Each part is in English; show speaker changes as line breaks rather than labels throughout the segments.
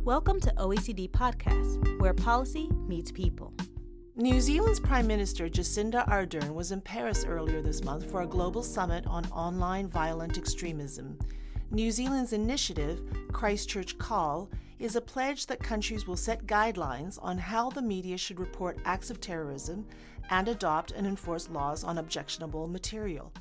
Welcome to OECD Podcast, where policy meets people.
New Zealand's Prime Minister Jacinda Ardern was in Paris earlier this month for a global summit on online violent extremism. New Zealand's initiative, Christchurch Call, is a pledge that countries will set guidelines on how the media should report acts of terrorism and adopt and enforce laws on objectionable material.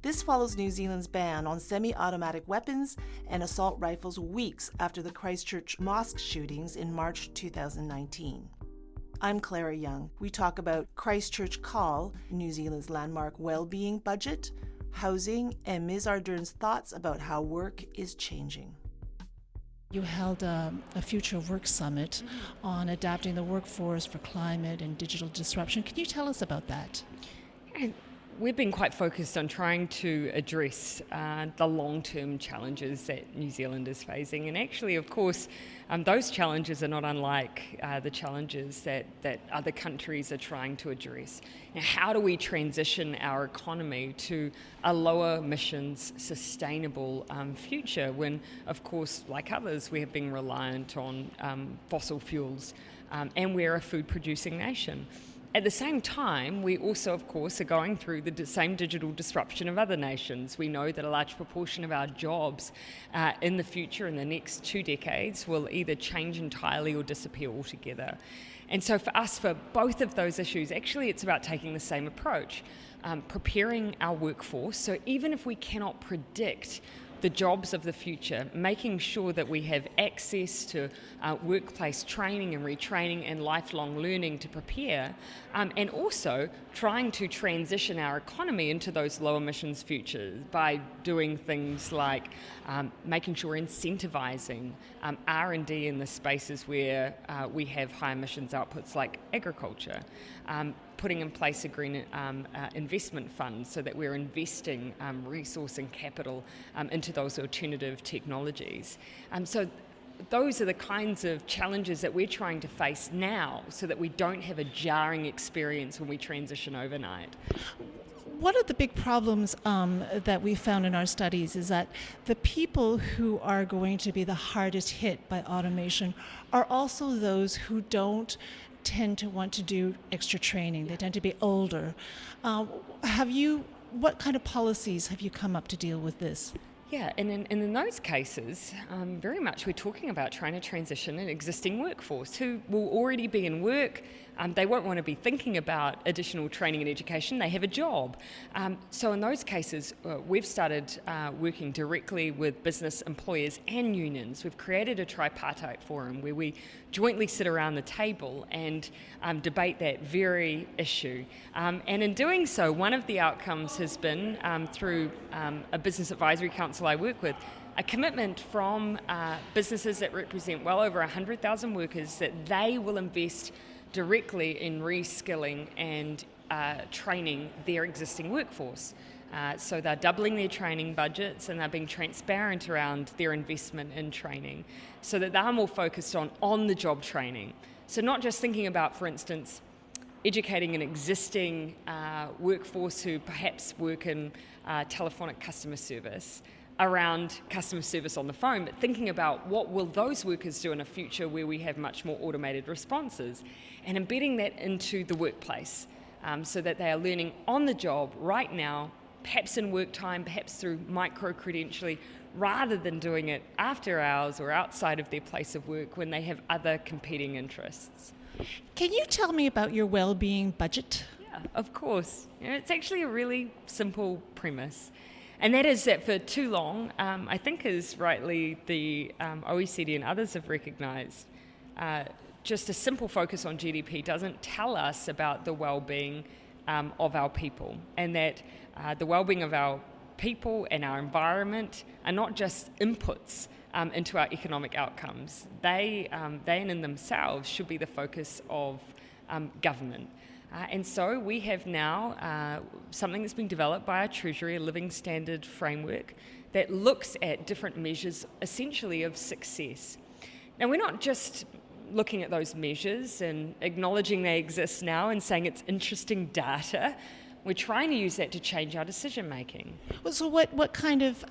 This follows New Zealand's ban on semi-automatic weapons and assault rifles weeks after the Christchurch mosque shootings in March 2019. I'm Clara Young. We talk about Christchurch Call, New Zealand's landmark well-being budget, housing, and Ms. Ardern's thoughts about how work is changing.
You held a Future Work Summit on adapting the workforce for climate and digital disruption. Can you tell us about that?
We've been quite focused on trying to address the long-term challenges that New Zealand is facing. And actually, of course, those challenges are not unlike the challenges that other countries are trying to address. Now, how do we transition our economy to a lower emissions, sustainable future when, of course, like others, we have been reliant on fossil fuels and we're a food-producing nation? At the same time, we also, of course, are going through the same digital disruption of other nations. We know that a large proportion of our jobs in the future, in the next 2 decades, will either change entirely or disappear altogether. And so for us, for both of those issues, actually it's about taking the same approach, preparing our workforce. So even if we cannot predict the jobs of the future, making sure that we have access to workplace training and retraining and lifelong learning to prepare, and also trying to transition our economy into those low emissions futures by doing things like making sure incentivizing R&D in the spaces where we have high emissions outputs like agriculture, putting in place a green investment fund so that we're investing resource and capital into those alternative technologies. So those are the kinds of challenges that we're trying to face now so that we don't have a jarring experience when we transition overnight.
One of the big problems that we found in our studies is that the people who are going to be the hardest hit by automation are also those who don't tend to want to do extra training. They tend to be older. What kind of policies have you come up to deal with this?
Yeah, and in those cases, very much we're talking about trying to transition an existing workforce who will already be in work. They won't want to be thinking about additional training and education. They have a job. So in those cases, we've started working directly with business employers and unions. We've created a tripartite forum where we jointly sit around the table and debate that very issue. And in doing so, one of the outcomes has been, through a business advisory council I work with, a commitment from businesses that represent well over 100,000 workers that they will invest directly in reskilling and training their existing workforce. So they're doubling their training budgets and they're being transparent around their investment in training so that they're more focused on-the-job training. So not just thinking about, for instance, educating an existing workforce who perhaps work in telephonic customer service around customer service on the phone, but thinking about what will those workers do in a future where we have much more automated responses and embedding that into the workplace so that they are learning on the job right now, perhaps in work time, perhaps through micro-credentialing, rather than doing it after hours or outside of their place of work when they have other competing interests.
Can you tell me about your well-being budget?
Yeah, of course. It's actually a really simple premise. And that is that for too long, I think as rightly the OECD and others have recognised, just a simple focus on GDP doesn't tell us about the well-being of our people, and that the well-being of our people and our environment are not just inputs into our economic outcomes. They in themselves should be the focus of government. And so we have now something that's been developed by our Treasury, a living standard framework that looks at different measures essentially of success. Now, we're not just looking at those measures and acknowledging they exist now and saying it's interesting data. We're trying to use that to change our decision making.
Well, so what kind of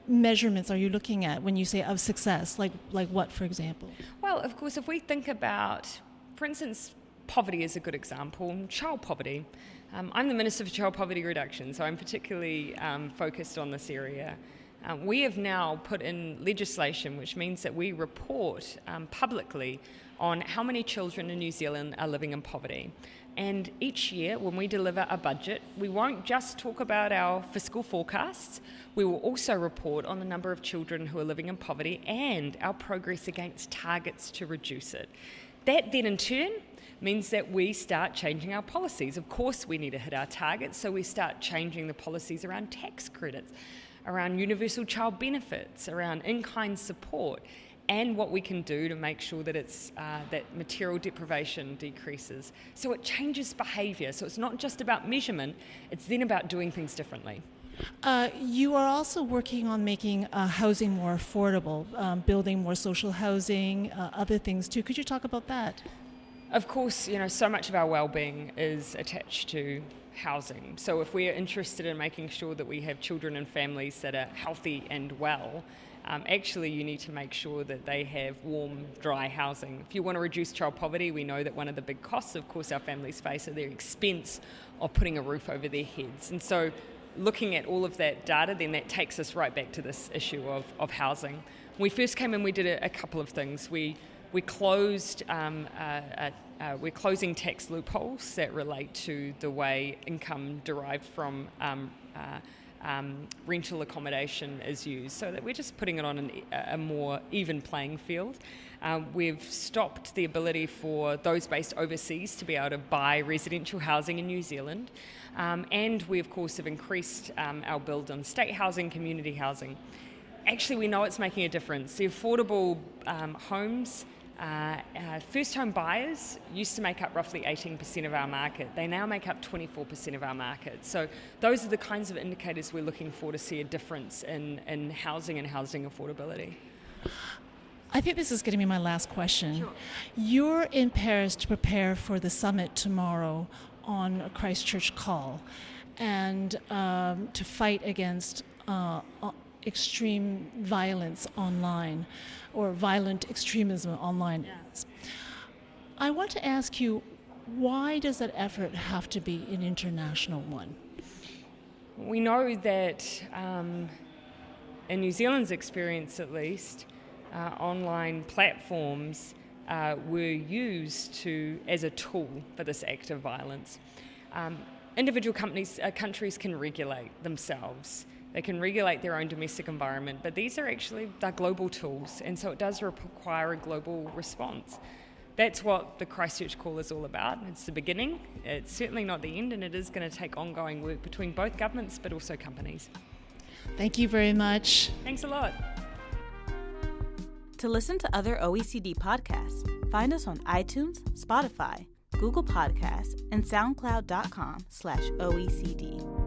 measurements are you looking at when you say of success? Like what, for example?
Well, of course, if we think about, for instance, poverty is a good example, child poverty. I'm the Minister for Child Poverty Reduction, so I'm particularly focused on this area. We have now put in legislation which means that we report publicly on how many children in New Zealand are living in poverty. And each year when we deliver a budget, we won't just talk about our fiscal forecasts, we will also report on the number of children who are living in poverty and our progress against targets to reduce it. That then in turn means that we start changing our policies. Of course we need to hit our targets, so we start changing the policies around tax credits, around universal child benefits, around in-kind support, and what we can do to make sure that it's that material deprivation decreases. So it changes behaviour. So it's not just about measurement, it's then about doing things differently.
You are also working on making housing more affordable, building more social housing, other things too. Could you talk about that?
Of course, so much of our well-being is attached to housing. So if we're interested in making sure that we have children and families that are healthy and well, actually you need to make sure that they have warm, dry housing. If you want to reduce child poverty, we know that one of the big costs, of course, our families face are their expense of putting a roof over their heads. And so looking at all of that data, then that takes us right back to this issue of housing. When we first came in, we did a couple of things. We're closing tax loopholes that relate to the way income derived from rental accommodation is used, so that we're just putting it on a more even playing field. We've stopped the ability for those based overseas to be able to buy residential housing in New Zealand, and we of course have increased our build on state housing, community housing. Actually, we know it's making a difference. The affordable homes, first home buyers used to make up roughly 18% of our market. They now make up 24% of our market. So those are the kinds of indicators we're looking for to see a difference in housing and housing affordability.
I think this is going to be my last question.
Sure.
You're in Paris to prepare for the summit tomorrow on Christchurch Call and to fight against extreme violence online or violent extremism online. Yeah. I want to ask you, why does that effort have to be an international one?
We know that in New Zealand's experience at least, online platforms were used as a tool for this act of violence. Individual countries can regulate themselves. They can regulate their own domestic environment, but these are actually the global tools, and so it does require a global response. That's what the Christchurch Call is all about. It's the beginning, it's certainly not the end, and it is going to take ongoing work between both governments but also companies.
Thank you very much.
Thanks a lot.
To listen to other OECD podcasts, find us on iTunes, Spotify, Google Podcasts, and SoundCloud.com/OECD.